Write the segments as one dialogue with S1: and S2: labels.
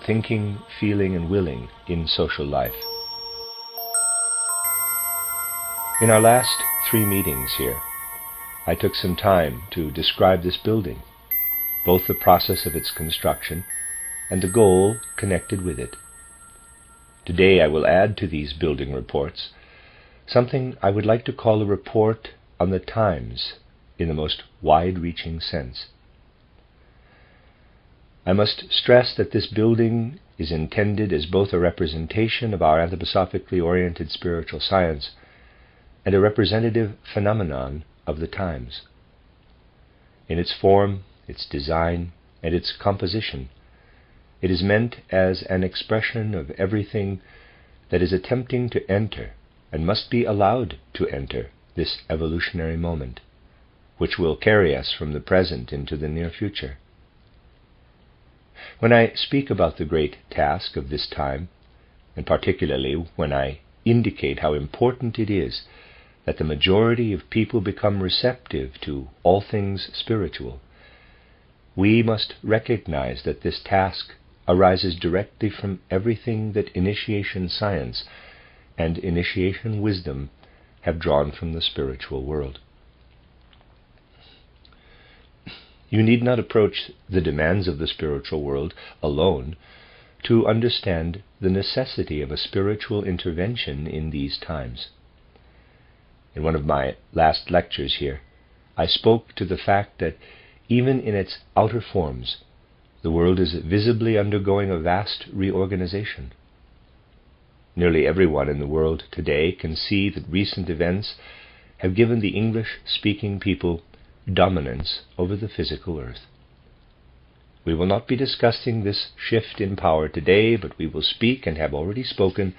S1: thinking, feeling, and willing in social life. In our last 3 meetings here, I took some time to describe this building, both the process of its construction and the goal connected with it. Today I will add to these building reports something I would like to call a report on the times in the most wide-reaching sense. I must stress that this building is intended as both a representation of our anthroposophically oriented spiritual science and a representative phenomenon of the times. In its form, its design, and its composition, it is meant as an expression of everything that is attempting to enter and must be allowed to enter this evolutionary moment, which will carry us from the present into the near future. When I speak about the great task of this time, and particularly when I indicate how important it is that the majority of people become receptive to all things spiritual, we must recognize that this task arises directly from everything that initiation science and initiation wisdom have drawn from the spiritual world. You need not approach the demands of the spiritual world alone to understand the necessity of a spiritual intervention in these times. In one of my last lectures here, I spoke to the fact that even in its outer forms, the world is visibly undergoing a vast reorganization. Nearly everyone in the world today can see that recent events have given the English-speaking people dominance over the physical earth. We will not be discussing this shift in power today, but we will speak, and have already spoken,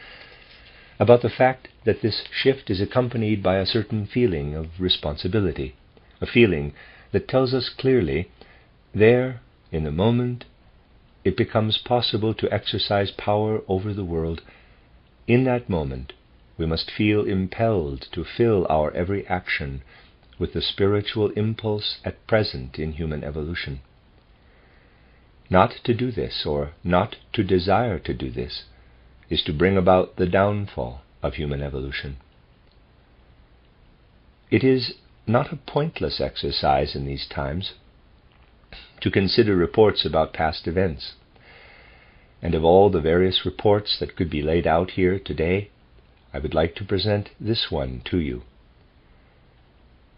S1: about the fact that this shift is accompanied by a certain feeling of responsibility, a feeling that tells us clearly, there, in the moment, it becomes possible to exercise power over the world. In that moment, we must feel impelled to fill our every action with the spiritual impulse at present in human evolution. Not to do this, or not to desire to do this, is to bring about the downfall of human evolution. It is not a pointless exercise in these times to consider reports about past events, and of all the various reports that could be laid out here today, I would like to present this one to you.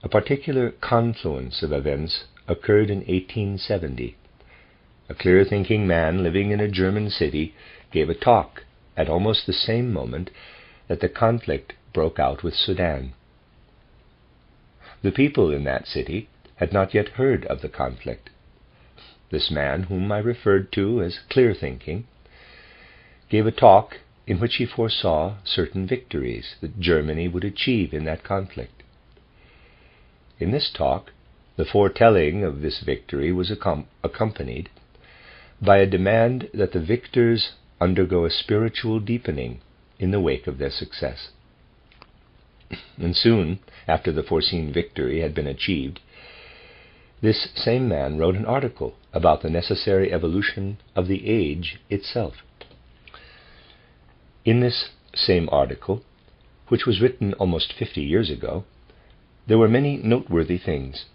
S1: A particular confluence of events occurred in 1870. A clear-thinking man living in a German city gave a talk at almost the same moment that the conflict broke out with Sudan. The people in that city had not yet heard of the conflict. This man, whom I referred to as clear-thinking, gave a talk in which he foresaw certain victories that Germany would achieve in that conflict. In this talk, the foretelling of this victory was accompanied by a demand that the victors undergo a spiritual deepening in the wake of their success. And soon after the foreseen victory had been achieved, this same man wrote an article about the necessary evolution of the age itself. In this same article, which was written almost 50 years ago, there were many noteworthy things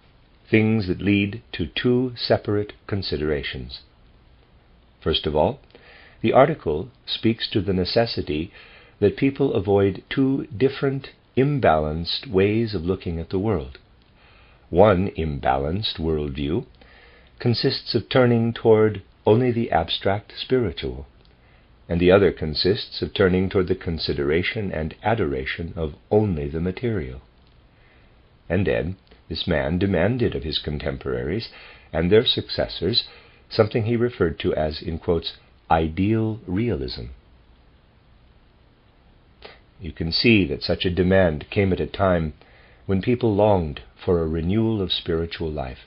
S1: that lead to 2 separate considerations. First of all, the article speaks to the necessity that people avoid 2 different, imbalanced ways of looking at the world. One imbalanced worldview consists of turning toward only the abstract spiritual, and the other consists of turning toward the consideration and adoration of only the material. And then this man demanded of his contemporaries and their successors something he referred to as, in quotes, ideal realism. You can see that such a demand came at a time when people longed for a renewal of spiritual life.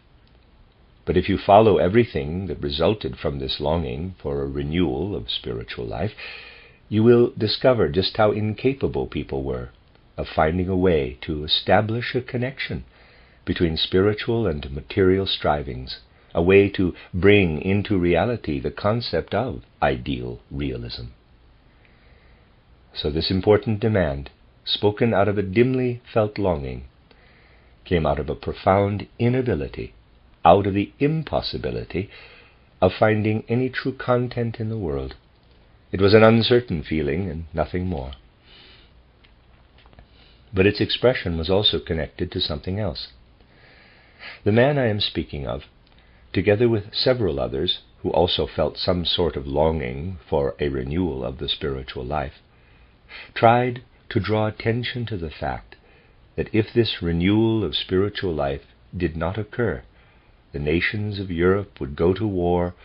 S1: But if you follow everything that resulted from this longing for a renewal of spiritual life, you will discover just how incapable people were of finding a way to establish a connection between spiritual and material strivings, a way to bring into reality the concept of ideal realism. So this important demand, spoken out of a dimly felt longing, came out of a profound inability, out of the impossibility of finding any true content in the world. It was an uncertain feeling and nothing more. But its expression was also connected to something else. The man I am speaking of, together with several others who also felt some sort of longing for a renewal of the spiritual life, tried to draw attention to the fact that if this renewal of spiritual life did not occur, the nations of Europe would go to war,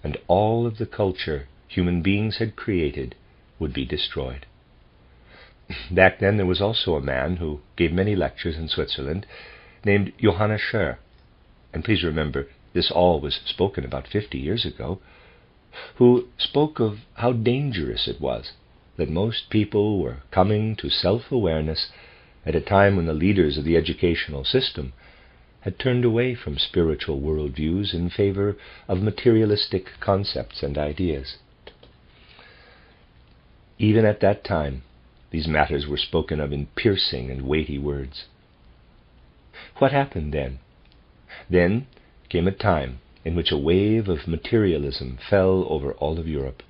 S1: and all of the culture human beings had created would be destroyed. Back then there was also a man who gave many lectures in Switzerland named Johannes Scher, and please remember this all was spoken about 50 years ago, who spoke of how dangerous it was that most people were coming to self-awareness at a time when the leaders of the educational system had turned away from spiritual worldviews in favor of materialistic concepts and ideas. Even at that time, these matters were spoken of in piercing and weighty words. What happened then? Then came a time in which a wave of materialism fell over all of Europe,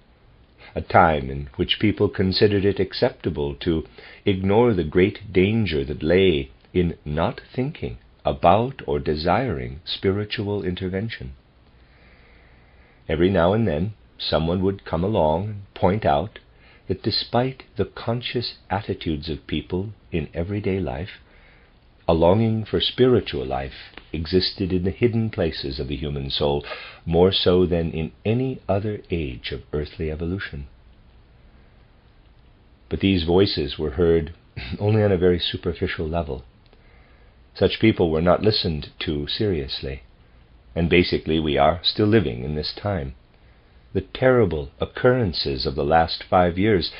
S1: a time in which people considered it acceptable to ignore the great danger that lay in not thinking about or desiring spiritual intervention. Every now and then someone would come along and point out that despite the conscious attitudes of people in everyday life, a longing for spiritual life existed in the hidden places of the human soul, more so than in any other age of earthly evolution. But these voices were heard only on a very superficial level. Such people were not listened to seriously, and basically we are still living in this time. The terrible occurrences of the last 5 years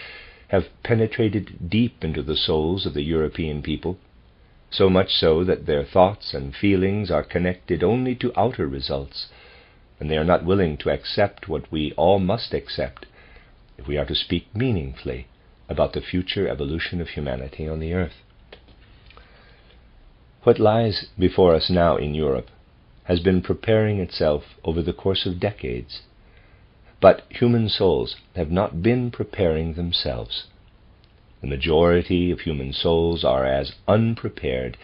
S1: have penetrated deep into the souls of the European people, so much so that their thoughts and feelings are connected only to outer results, and they are not willing to accept what we all must accept if we are to speak meaningfully about the future evolution of humanity on the earth. What lies before us now in Europe has been preparing itself over the course of decades, but human souls have not been preparing themselves. The majority of human souls are as unprepared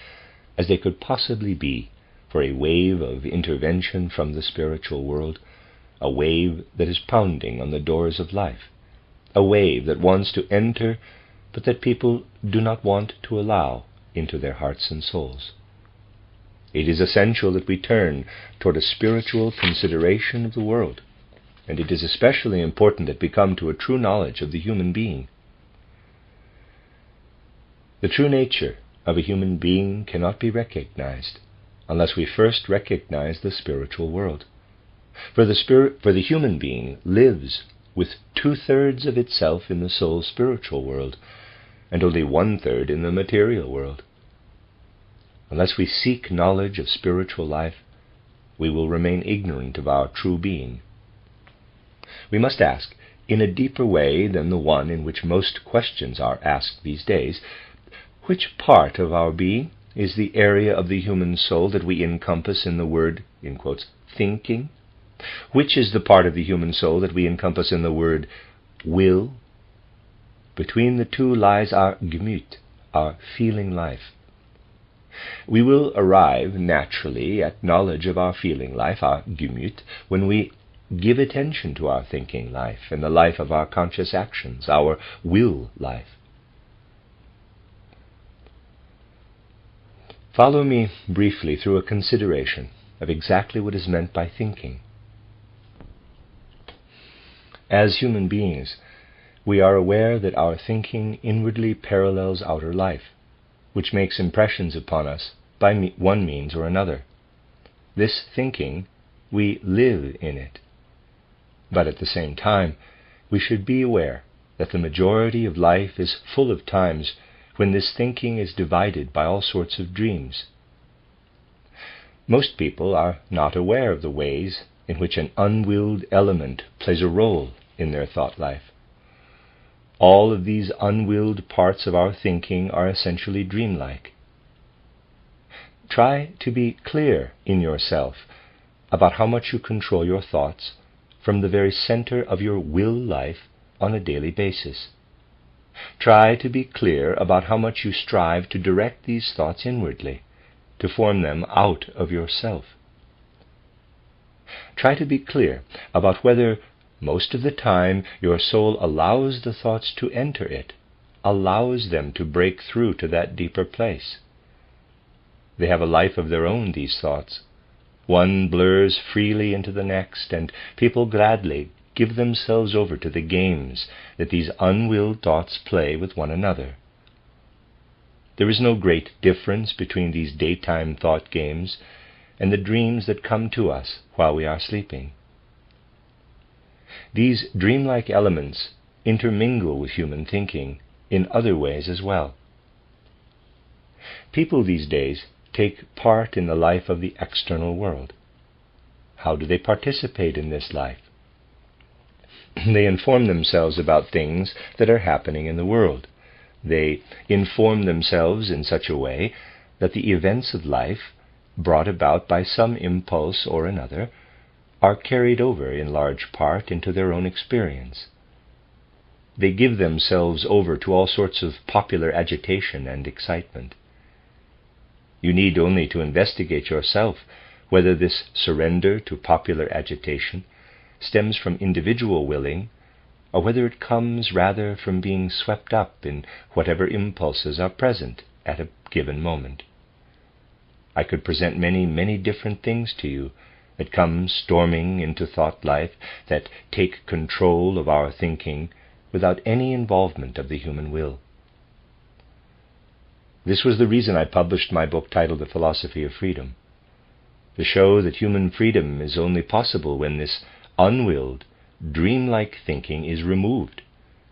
S1: as they could possibly be for a wave of intervention from the spiritual world, a wave that is pounding on the doors of life, a wave that wants to enter but that people do not want to allow into their hearts and souls. It is essential that we turn toward a spiritual consideration of the world, and it is especially important that we come to a true knowledge of the human being. The true nature of a human being cannot be recognized unless we first recognize the spiritual world. For the human being lives with 2/3 of itself in the soul's spiritual world, and only 1/3 in the material world. Unless we seek knowledge of spiritual life, we will remain ignorant of our true being. We must ask, in a deeper way than the one in which most questions are asked these days, which part of our being is the area of the human soul that we encompass in the word, in quotes, thinking? Which is the part of the human soul that we encompass in the word will? Between the two lies our Gemüt, our feeling life. We will arrive naturally at knowledge of our feeling life, our Gemüt, when we give attention to our thinking life and the life of our conscious actions, our will life. Follow me briefly through a consideration of exactly what is meant by thinking. As human beings, we are aware that our thinking inwardly parallels outer life, which makes impressions upon us by one means or another. This thinking, we live in it. But at the same time, we should be aware that the majority of life is full of times when this thinking is divided by all sorts of dreams. Most people are not aware of the ways in which an unwilled element plays a role in their thought life. All of these unwilled parts of our thinking are essentially dreamlike. Try to be clear in yourself about how much you control your thoughts from the very center of your will life on a daily basis. Try to be clear about how much you strive to direct these thoughts inwardly, to form them out of yourself. Try to be clear about whether most of the time your soul allows the thoughts to enter it, allows them to break through to that deeper place. They have a life of their own, these thoughts. One blurs freely into the next, and people gladly give themselves over to the games that these unwilled thoughts play with one another. There is no great difference between these daytime thought games and the dreams that come to us while we are sleeping. These dreamlike elements intermingle with human thinking in other ways as well. People these days take part in the life of the external world. How do they participate in this life? They inform themselves about things that are happening in the world. They inform themselves in such a way that the events of life, brought about by some impulse or another, are carried over in large part into their own experience. They give themselves over to all sorts of popular agitation and excitement. You need only to investigate yourself whether this surrender to popular agitation stems from individual willing, or whether it comes rather from being swept up in whatever impulses are present at a given moment. I could present many, many different things to you that come storming into thought life, that take control of our thinking without any involvement of the human will. This was the reason I published my book titled The Philosophy of Freedom, to show that human freedom is only possible when this unwilled, dreamlike thinking is removed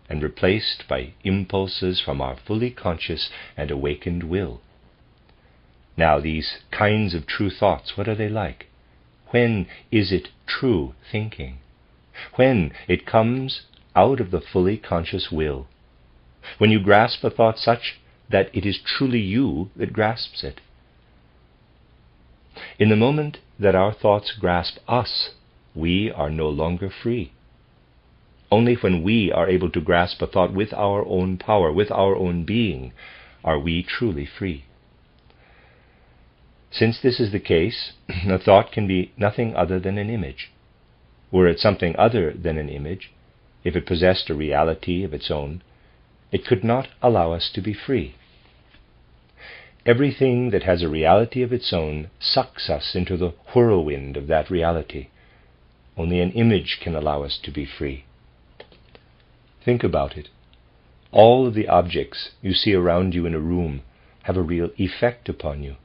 S1: and replaced by impulses from our fully conscious and awakened will. Now, these kinds of true thoughts, what are they like? When is it true thinking? When it comes out of the fully conscious will. When you grasp a thought such that it is truly you that grasps it. In the moment that our thoughts grasp us, we are no longer free. Only when we are able to grasp a thought with our own power, with our own being, are we truly free. Since this is the case, a thought can be nothing other than an image. Were it something other than an image, if it possessed a reality of its own, it could not allow us to be free. Everything that has a reality of its own sucks us into the whirlwind of that reality. Only an image can allow us to be free. Think about it. All of the objects you see around you in a room have a real effect upon you.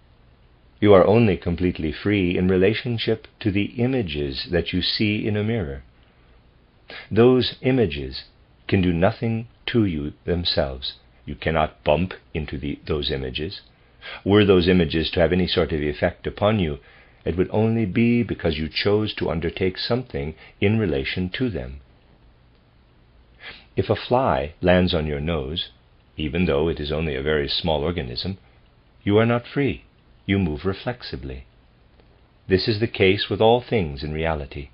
S1: You are only completely free in relationship to the images that you see in a mirror. Those images can do nothing to you themselves. You cannot bump into those images. Were those images to have any sort of effect upon you, it would only be because you chose to undertake something in relation to them. If a fly lands on your nose, even though it is only a very small organism, you are not free. You move reflexively. This is the case with all things in reality.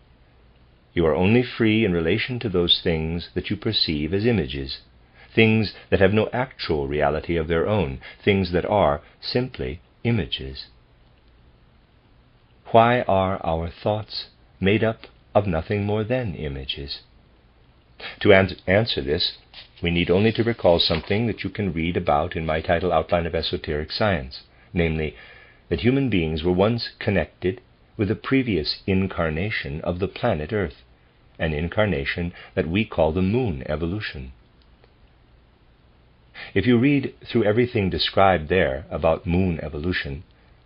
S1: You are only free in relation to those things that you perceive as images, things that have no actual reality of their own, things that are simply images. Why are our thoughts made up of nothing more than images? To answer this, we need only to recall something that you can read about in my title, Outline of Esoteric Science, namely, that human beings were once connected with a previous incarnation of the planet Earth, an incarnation that we call the moon evolution. If you read through everything described there about moon evolution,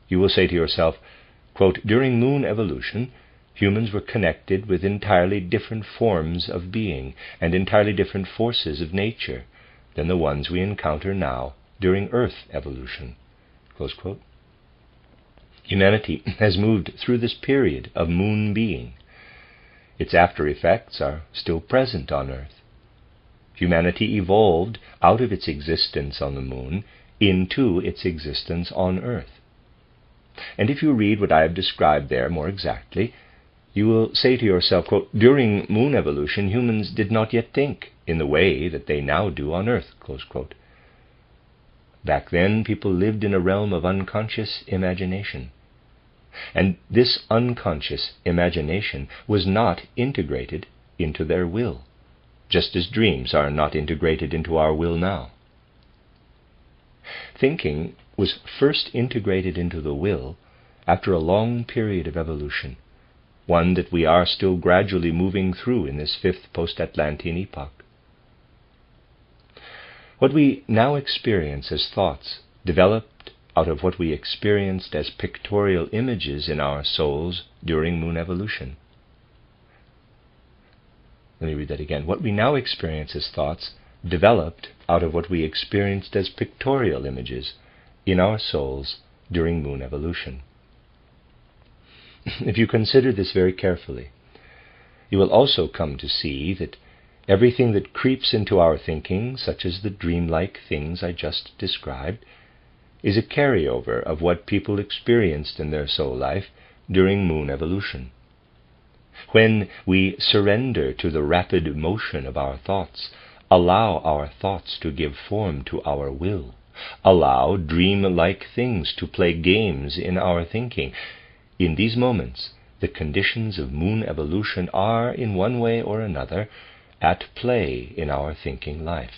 S1: you will say to yourself, quote, during moon evolution, humans were connected with entirely different forms of being and entirely different forces of nature than the ones we encounter now during Earth evolution. Close quote. Humanity has moved through this period of moon being. Its after effects are still present on Earth. Humanity evolved out of its existence on the moon into its existence on Earth. And if you read what I have described there more exactly, you will say to yourself, quote, during moon evolution, humans did not yet think in the way that they now do on Earth, close quote. Back then, people lived in a realm of unconscious imagination. And this unconscious imagination was not integrated into their will, just as dreams are not integrated into our will now. Thinking was first integrated into the will after a long period of evolution, one that we are still gradually moving through in this fifth post-Atlantean epoch. What we now experience as thoughts developed out of what we experienced as pictorial images in our souls during moon evolution. Let me read that again. What we now experience as thoughts developed out of what we experienced as pictorial images in our souls during moon evolution. If you consider this very carefully, you will also come to see that everything that creeps into our thinking, such as the dreamlike things I just described, is a carryover of what people experienced in their soul life during moon evolution. When we surrender to the rapid motion of our thoughts, allow our thoughts to give form to our will, allow dream-like things to play games in our thinking, in these moments, the conditions of moon evolution are, in one way or another, at play in our thinking life.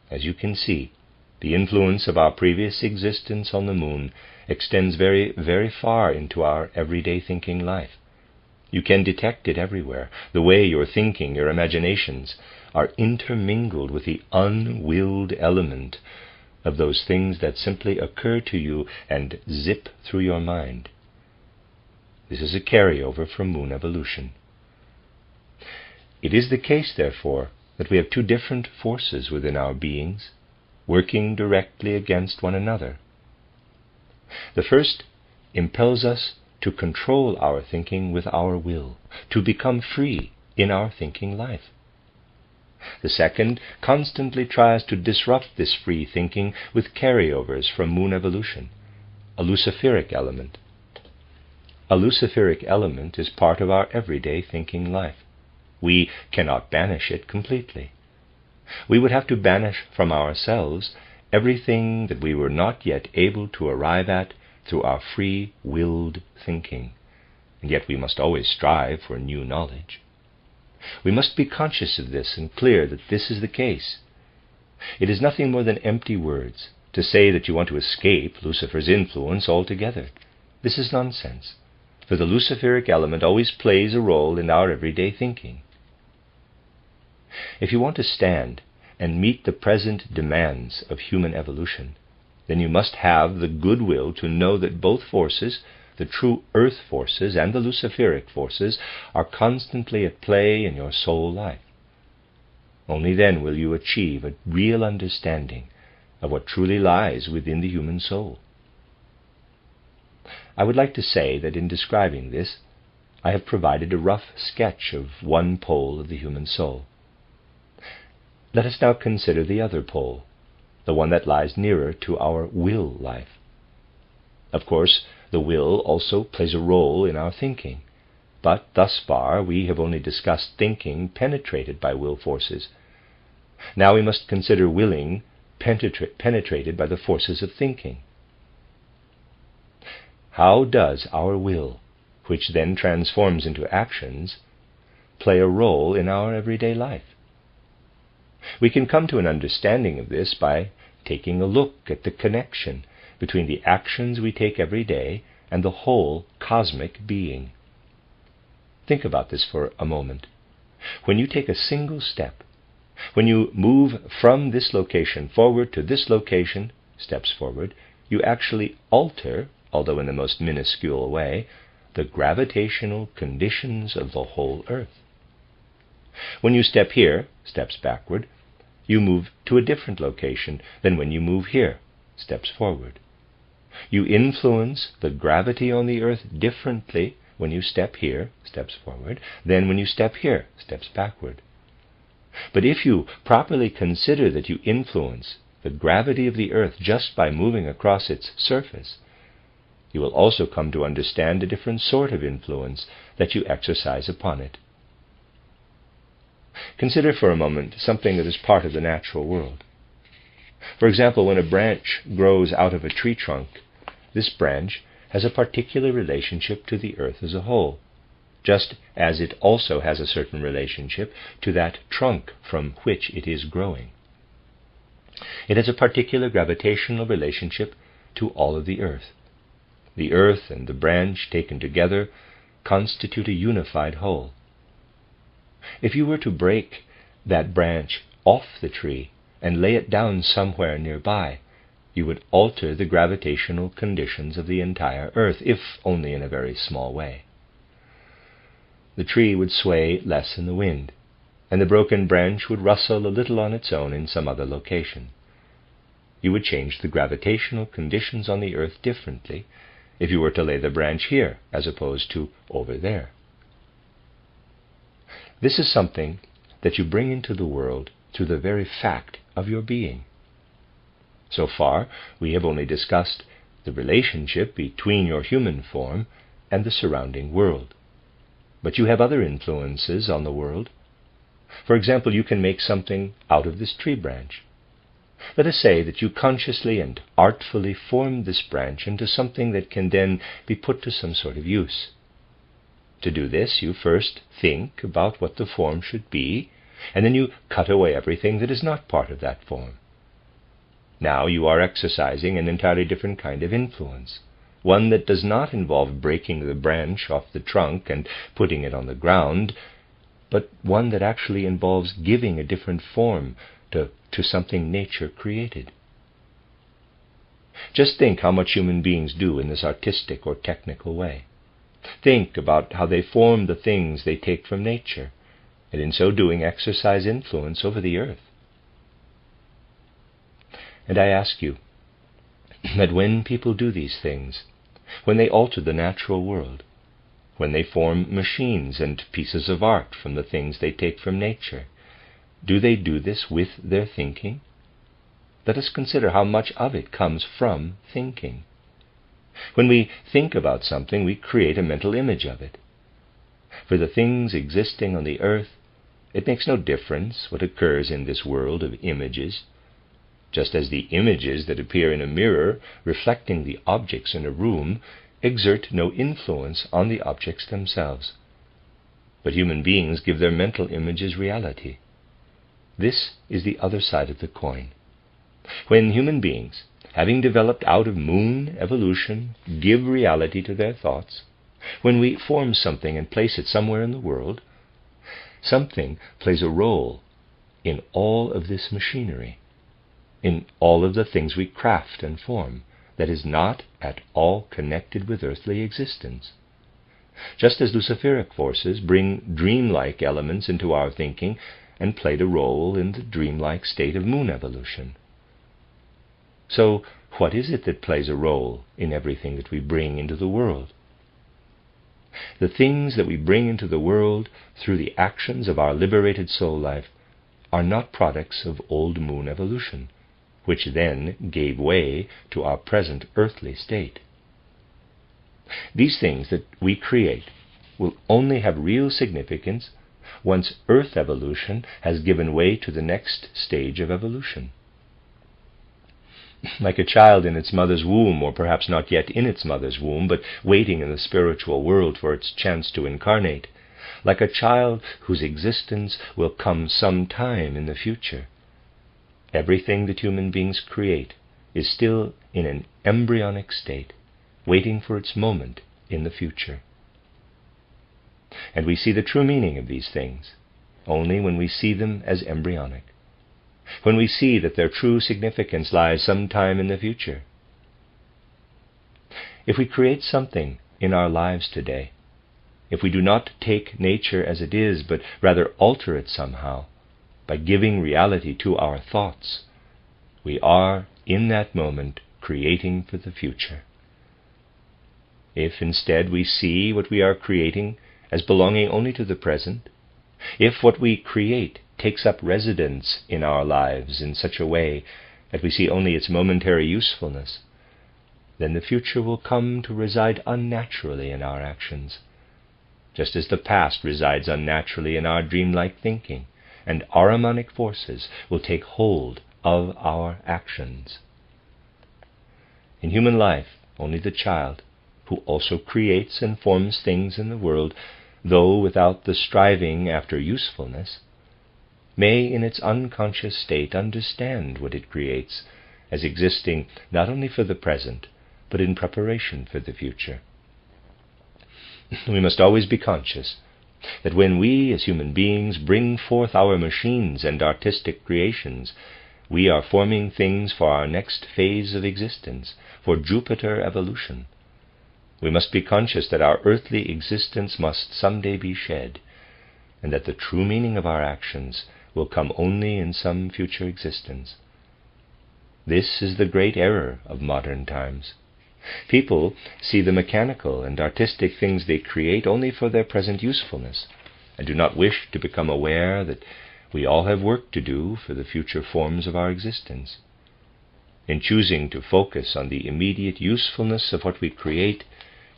S1: As you can see, the influence of our previous existence on the moon extends very, very far into our everyday thinking life. You can detect it everywhere, the way your thinking, your imaginations, are intermingled with the unwilled element of those things that simply occur to you and zip through your mind. This is a carryover from moon evolution. It is the case, therefore, that we have two different forces within our beings, working directly against one another. The first impels us to control our thinking with our will, to become free in our thinking life. The second constantly tries to disrupt this free thinking with carryovers from moon evolution, a luciferic element. A luciferic element is part of our everyday thinking life. We cannot banish it completely. We would have to banish from ourselves everything that we were not yet able to arrive at through our free-willed thinking, and yet we must always strive for new knowledge. We must be conscious of this and clear that this is the case. It is nothing more than empty words to say that you want to escape Lucifer's influence altogether. This is nonsense, for the luciferic element always plays a role in our everyday thinking. If you want to stand and meet the present demands of human evolution, then you must have the goodwill to know that both forces, the true earth forces and the luciferic forces, are constantly at play in your soul life. Only then will you achieve a real understanding of what truly lies within the human soul. I would like to say that in describing this, I have provided a rough sketch of one pole of the human soul. Let us now consider the other pole, the one that lies nearer to our will life. Of course, the will also plays a role in our thinking, but thus far we have only discussed thinking penetrated by will forces. Now we must consider willing penetrated by the forces of thinking. How does our will, which then transforms into actions, play a role in our everyday life? We can come to an understanding of this by taking a look at the connection between the actions we take every day and the whole cosmic being. Think about this for a moment. When you take a single step, when you move from this location forward to this location, steps forward, you actually alter, although in the most minuscule way, the gravitational conditions of the whole earth. When you step here, steps backward, you move to a different location than when you move here, steps forward. You influence the gravity on the earth differently when you step here, steps forward, than when you step here, steps backward. But if you properly consider that you influence the gravity of the earth just by moving across its surface, you will also come to understand a different sort of influence that you exercise upon it. Consider for a moment something that is part of the natural world. For example, when a branch grows out of a tree trunk, this branch has a particular relationship to the earth as a whole, just as it also has a certain relationship to that trunk from which it is growing. It has a particular gravitational relationship to all of the earth. The earth and the branch taken together constitute a unified whole. If you were to break that branch off the tree and lay it down somewhere nearby, you would alter the gravitational conditions of the entire earth, if only in a very small way. The tree would sway less in the wind, and the broken branch would rustle a little on its own in some other location. You would change the gravitational conditions on the earth differently if you were to lay the branch here as opposed to over there. This is something that you bring into the world through the very fact of your being. So far, we have only discussed the relationship between your human form and the surrounding world. But you have other influences on the world. For example, you can make something out of this tree branch. Let us say that you consciously and artfully form this branch into something that can then be put to some sort of use. To do this, you first think about what the form should be, and then you cut away everything that is not part of that form. Now you are exercising an entirely different kind of influence, one that does not involve breaking the branch off the trunk and putting it on the ground, but one that actually involves giving a different form to something nature created. Just think how much human beings do in this artistic or technical way. Think about how they form the things they take from nature, and in so doing exercise influence over the earth. And I ask you that when people do these things, when they alter the natural world, when they form machines and pieces of art from the things they take from nature, do they do this with their thinking? Let us consider how much of it comes from thinking. When we think about something, we create a mental image of it. For the things existing on the earth, it makes no difference what occurs in this world of images, just as the images that appear in a mirror reflecting the objects in a room exert no influence on the objects themselves. But human beings give their mental images reality. This is the other side of the coin. When human beings, having developed out of moon evolution, give reality to their thoughts, when we form something and place it somewhere in the world, something plays a role in all of this machinery, in all of the things we craft and form, that is not at all connected with earthly existence. Just as Luciferic forces bring dreamlike elements into our thinking and played a role in the dreamlike state of moon evolution. So, what is it that plays a role in everything that we bring into the world? The things that we bring into the world through the actions of our liberated soul life are not products of old moon evolution, which then gave way to our present earthly state. These things that we create will only have real significance once earth evolution has given way to the next stage of evolution. Like a child in its mother's womb, or perhaps not yet in its mother's womb, but waiting in the spiritual world for its chance to incarnate, like a child whose existence will come some time in the future, everything that human beings create is still in an embryonic state, waiting for its moment in the future. And we see the true meaning of these things only when we see them as embryonic, when we see that their true significance lies sometime in the future. If we create something in our lives today, if we do not take nature as it is, but rather alter it somehow, by giving reality to our thoughts, we are, in that moment, creating for the future. If instead we see what we are creating as belonging only to the present, if what we create takes up residence in our lives in such a way that we see only its momentary usefulness, then the future will come to reside unnaturally in our actions, just as the past resides unnaturally in our dreamlike thinking, and Ahrimanic forces will take hold of our actions. In human life, only the child, who also creates and forms things in the world, though without the striving after usefulness, may in its unconscious state understand what it creates as existing not only for the present, but in preparation for the future. We must always be conscious that when we as human beings bring forth our machines and artistic creations, we are forming things for our next phase of existence, for Jupiter evolution. We must be conscious that our earthly existence must someday be shed, and that the true meaning of our actions will come only in some future existence. This is the great error of modern times. People see the mechanical and artistic things they create only for their present usefulness, and do not wish to become aware that we all have work to do for the future forms of our existence. In choosing to focus on the immediate usefulness of what we create,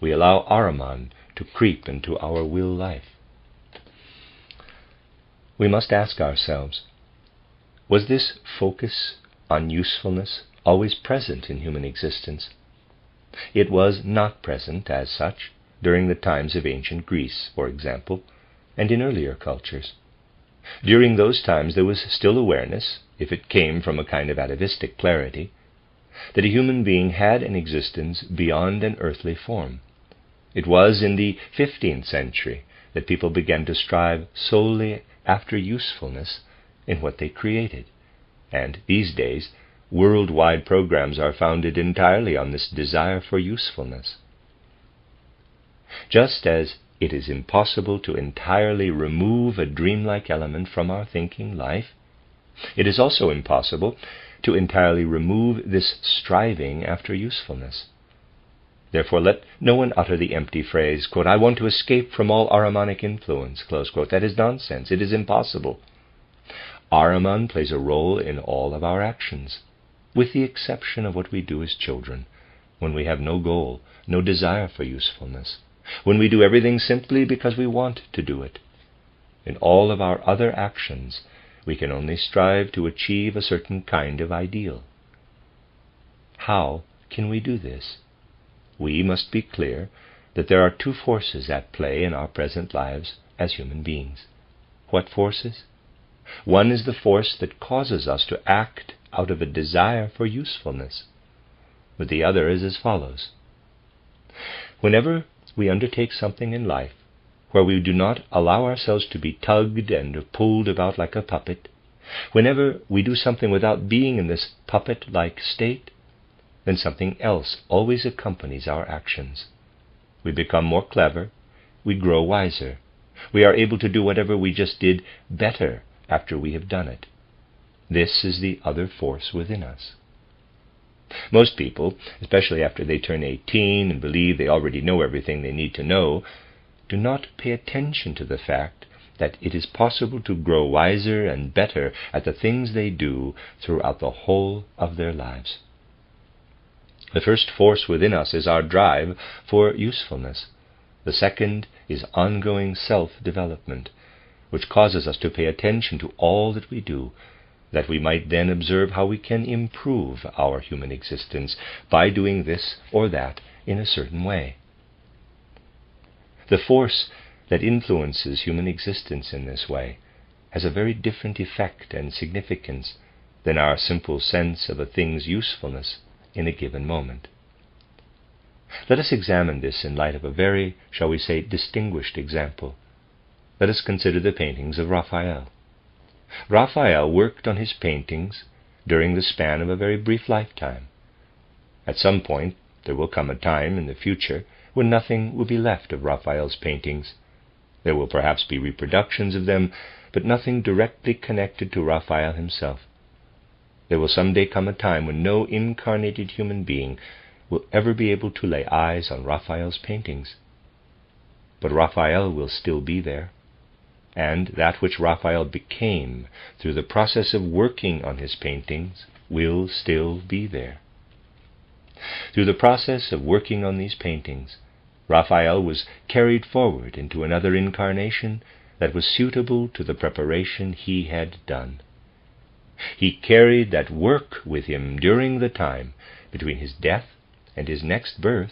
S1: we allow Ahriman to creep into our will life. We must ask ourselves, was this focus on usefulness always present in human existence? It was not present as such during the times of ancient Greece, for example, and in earlier cultures. During those times there was still awareness, if it came from a kind of atavistic clarity, that a human being had an existence beyond an earthly form. It was in the 15th century that people began to strive solely after usefulness in what they created, and these days worldwide programs are founded entirely on this desire for usefulness. Just as it is impossible to entirely remove a dreamlike element from our thinking life, it is also impossible to entirely remove this striving after usefulness. Therefore let no one utter the empty phrase, quote, "I want to escape from all Ahrimanic influence," close quote. That is nonsense. It is impossible. Ahriman plays a role in all of our actions, with the exception of what we do as children, when we have no goal, no desire for usefulness, when we do everything simply because we want to do it. In all of our other actions, we can only strive to achieve a certain kind of ideal. How can we do this? We must be clear that there are two forces at play in our present lives as human beings. What forces? One is the force that causes us to act out of a desire for usefulness, but the other is as follows. Whenever we undertake something in life where we do not allow ourselves to be tugged and pulled about like a puppet, whenever we do something without being in this puppet-like state, then something else always accompanies our actions. We become more clever, we grow wiser, we are able to do whatever we just did better after we have done it. This is the other force within us. Most people, especially after they turn 18 and believe they already know everything they need to know, do not pay attention to the fact that it is possible to grow wiser and better at the things they do throughout the whole of their lives. The first force within us is our drive for usefulness. The second is ongoing self-development, which causes us to pay attention to all that we do, that we might then observe how we can improve our human existence by doing this or that in a certain way. The force that influences human existence in this way has a very different effect and significance than our simple sense of a thing's usefulness in a given moment. Let us examine this in light of a very, shall we say, distinguished example. Let us consider the paintings of Raphael. Raphael worked on his paintings during the span of a very brief lifetime. At some point, there will come a time in the future when nothing will be left of Raphael's paintings. There will perhaps be reproductions of them, but nothing directly connected to Raphael himself. There will someday come a time when no incarnated human being will ever be able to lay eyes on Raphael's paintings. But Raphael will still be there, and that which Raphael became through the process of working on his paintings will still be there. Through the process of working on these paintings, Raphael was carried forward into another incarnation that was suitable to the preparation he had done. He carried that work with him during the time between his death and his next birth,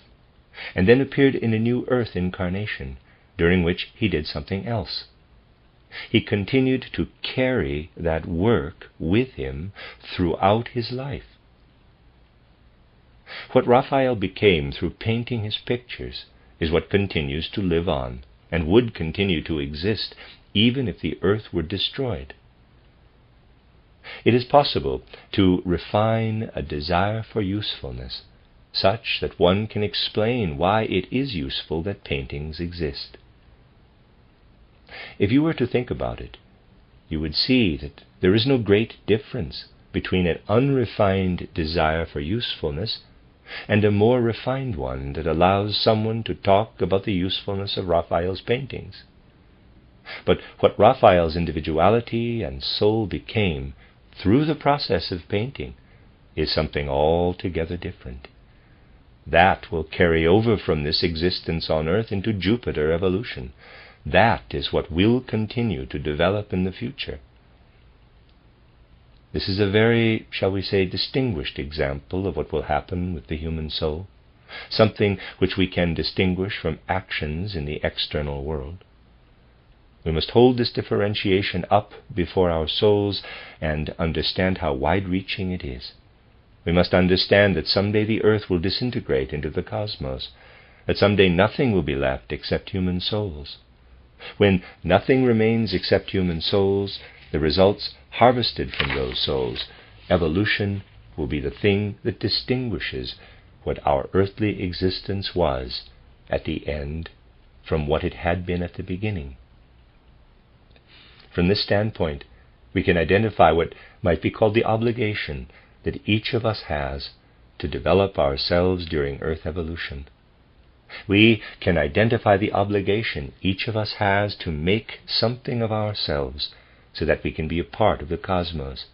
S1: and then appeared in a new earth incarnation, during which he did something else. He continued to carry that work with him throughout his life. What Raphael became through painting his pictures is what continues to live on, and would continue to exist even if the earth were destroyed. It is possible to refine a desire for usefulness, such that one can explain why it is useful that paintings exist. If you were to think about it, you would see that there is no great difference between an unrefined desire for usefulness and a more refined one that allows someone to talk about the usefulness of Raphael's paintings. But what Raphael's individuality and soul became through the process of painting is something altogether different. That will carry over from this existence on earth into Jupiter evolution. That is what will continue to develop in the future. This is a very, shall we say, distinguished example of what will happen with the human soul, something which we can distinguish from actions in the external world. We must hold this differentiation up before our souls and understand how wide-reaching it is. We must understand that someday the earth will disintegrate into the cosmos, that someday nothing will be left except human souls. When nothing remains except human souls, the results harvested from those souls, evolution, will be the thing that distinguishes what our earthly existence was at the end from what it had been at the beginning. From this standpoint, we can identify what might be called the obligation that each of us has to develop ourselves during earth evolution. We can identify the obligation each of us has to make something of ourselves so that we can be a part of the cosmos.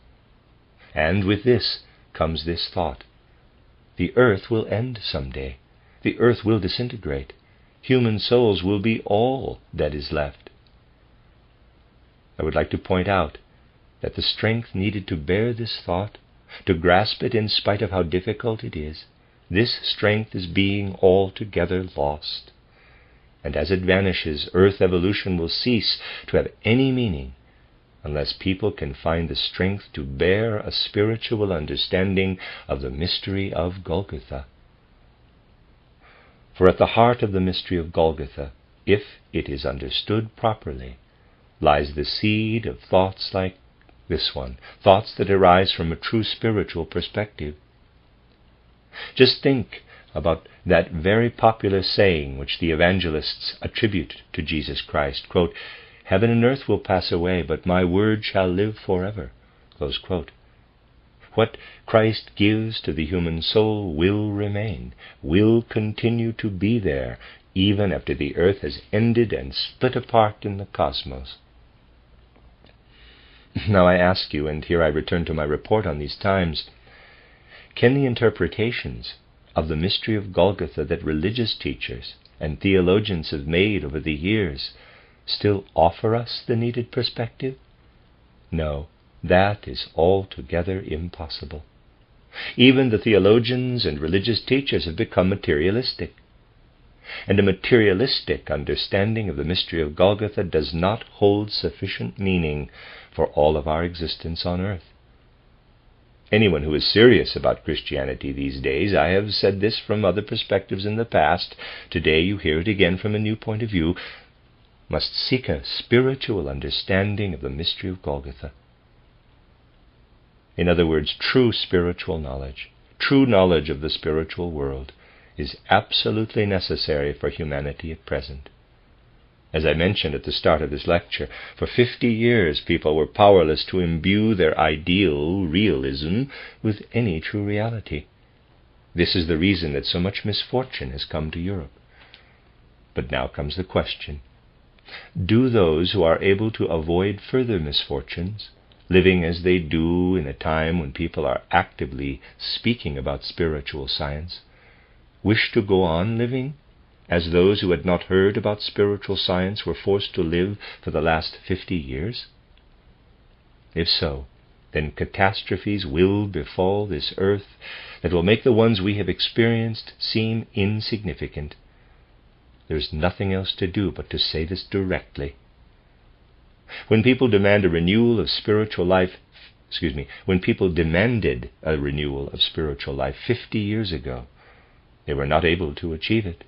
S1: And with this comes this thought: the earth will end someday. The earth will disintegrate. Human souls will be all that is left. I would like to point out that the strength needed to bear this thought, to grasp it in spite of how difficult it is, this strength is being altogether lost. And as it vanishes, earth evolution will cease to have any meaning unless people can find the strength to bear a spiritual understanding of the mystery of Golgotha. For at the heart of the mystery of Golgotha, if it is understood properly, lies the seed of thoughts like this one, thoughts that arise from a true spiritual perspective. Just think about that very popular saying which the evangelists attribute to Jesus Christ, quote, "Heaven and earth will pass away, but my word shall live forever," close quote. What Christ gives to the human soul will remain, will continue to be there, even after the earth has ended and split apart in the cosmos. Now I ask you, and here I return to my report on these times, can the interpretations of the mystery of Golgotha that religious teachers and theologians have made over the years still offer us the needed perspective? No, that is altogether impossible. Even the theologians and religious teachers have become materialistic. And a materialistic understanding of the mystery of Golgotha does not hold sufficient meaning for all of our existence on earth. Anyone who is serious about Christianity these days, I have said this from other perspectives in the past, today you hear it again from a new point of view, must seek a spiritual understanding of the mystery of Golgotha. In other words, true spiritual knowledge of the spiritual world, is absolutely necessary for humanity at present. As I mentioned at the start of this lecture, for 50 years people were powerless to imbue their ideal realism with any true reality. This is the reason that so much misfortune has come to Europe. But now comes the question: do those who are able to avoid further misfortunes, living as they do in a time when people are actively speaking about spiritual science, wish to go on living as those who had not heard about spiritual science were forced to live for the last 50 years? If so, then catastrophes will befall this earth that will make the ones we have experienced seem insignificant. There's nothing else to do but to say this directly. When people demand a renewal of spiritual life, when people demanded a renewal of spiritual life 50 years ago, they were not able to achieve it,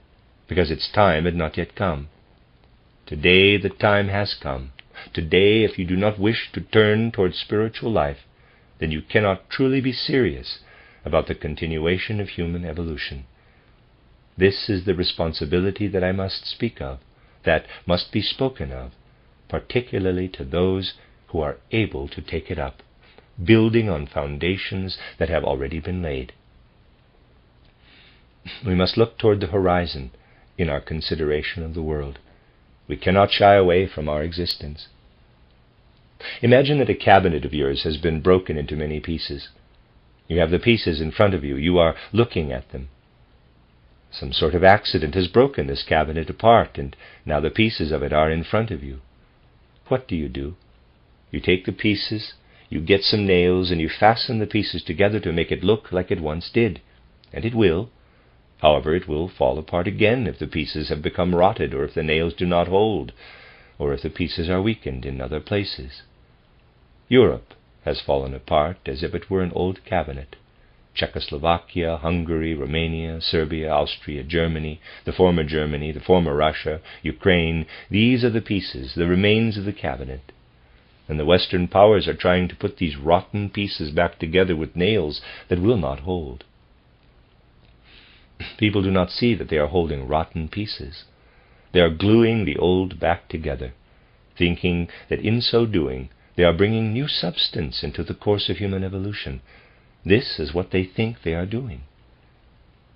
S1: because its time had not yet come. Today the time has come. Today, if you do not wish to turn towards spiritual life, then you cannot truly be serious about the continuation of human evolution. This is the responsibility that I must speak of, that must be spoken of, particularly to those who are able to take it up, building on foundations that have already been laid. We must look toward the horizon in our consideration of the world. We cannot shy away from our existence. Imagine that a cabinet of yours has been broken into many pieces. You have the pieces in front of you. You are looking at them. Some sort of accident has broken this cabinet apart, and now the pieces of it are in front of you. What do? You take the pieces, you get some nails, and you fasten the pieces together to make it look like it once did. And it will. However, it will fall apart again if the pieces have become rotted, or if the nails do not hold, or if the pieces are weakened in other places. Europe has fallen apart as if it were an old cabinet. Czechoslovakia, Hungary, Romania, Serbia, Austria, Germany, the former Russia, Ukraine, these are the pieces, the remains of the cabinet. And the Western powers are trying to put these rotten pieces back together with nails that will not hold. People do not see that they are holding rotten pieces. They are gluing the old back together, thinking that in so doing they are bringing new substance into the course of human evolution. This is what they think they are doing.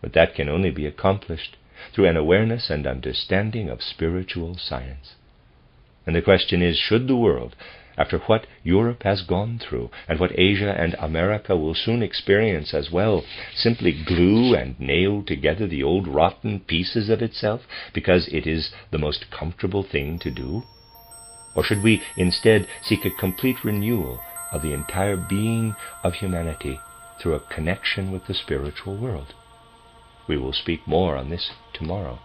S1: But that can only be accomplished through an awareness and understanding of spiritual science. And the question is, should the world, after what Europe has gone through, and what Asia and America will soon experience as well, simply glue and nail together the old rotten pieces of itself because it is the most comfortable thing to do? Or should we instead seek a complete renewal of the entire being of humanity through a connection with the spiritual world? We will speak more on this tomorrow.